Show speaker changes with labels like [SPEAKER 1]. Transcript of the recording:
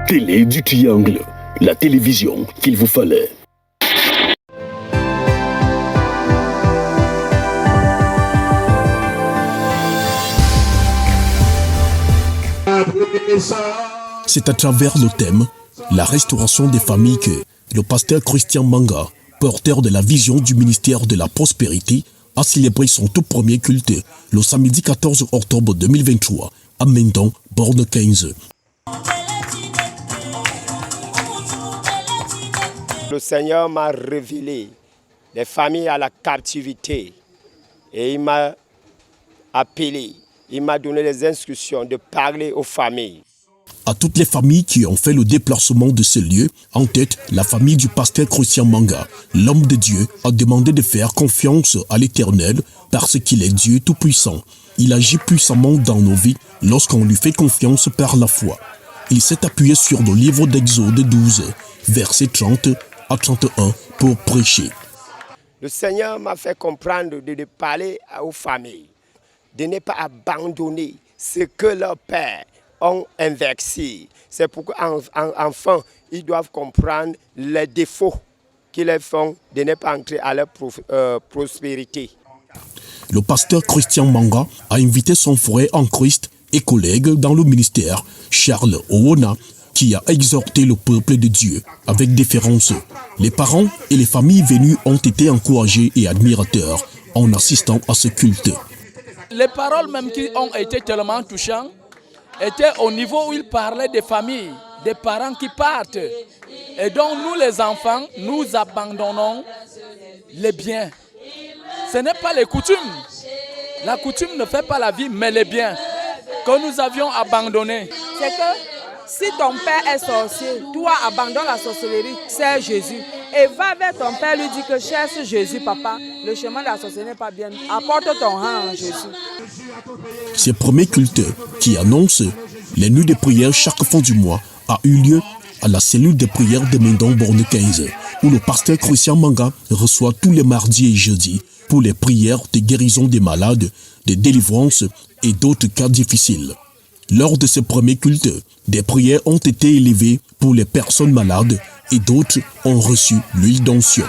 [SPEAKER 1] Télé du Triangle, la télévision qu'il vous fallait. C'est à travers le thème la restauration des familles que le pasteur Christian Manga, porteur de la vision du ministère de la prospérité, a célébré son tout premier culte le samedi 14 octobre 2023 à Mendon, borne 15.
[SPEAKER 2] Le Seigneur m'a révélé des familles à la captivité et il m'a appelé, il m'a donné les instructions de parler aux familles.
[SPEAKER 1] À toutes les familles qui ont fait le déplacement de ce lieu, en tête la famille du pasteur Christian Manga, l'homme de Dieu a demandé de faire confiance à l'Éternel parce qu'il est Dieu Tout-Puissant. Il agit puissamment dans nos vies lorsqu'on lui fait confiance par la foi. Il s'est appuyé sur le livre d'Exode 12, versets 30 à 31 pour prêcher.
[SPEAKER 2] Le Seigneur m'a fait comprendre de parler aux familles, de ne pas abandonner ce que leurs pères ont investi. C'est pourquoi enfants, ils doivent comprendre les défauts qui les font de ne pas entrer à leur prospérité.
[SPEAKER 1] Le pasteur Christian Manga a invité son frère en Christ et collègue dans le ministère, Charles Owona, qui a exhorté le peuple de Dieu avec déférence. Les parents et les familles venues ont été encouragés et admirateurs en assistant à ce culte.
[SPEAKER 3] Les paroles même qui ont été tellement touchantes étaient au niveau où il parlait des familles, des parents qui partent. Et donc nous les enfants, nous abandonnons les biens. Ce n'est pas les coutumes. La coutume ne fait pas la vie, mais les biens que nous avions abandonnés.
[SPEAKER 4] C'est que si ton père est sorcier, toi abandonne la sorcellerie, c'est Jésus. Et va vers ton père, lui dit que cherche Jésus, papa. Le chemin de la sorcellerie n'est pas bien. Apporte ton rang en Jésus.
[SPEAKER 1] Ce premier culte qui annonce les nuits de prière chaque fin du mois a eu lieu à la cellule de prière de Mendon borne 15, où le pasteur Christian Manga reçoit tous les mardis et jeudis pour les prières de guérison des malades, de délivrance et d'autres cas difficiles. Lors de ce premier culte, des prières ont été élevées pour les personnes malades et d'autres ont reçu l'huile d'onction.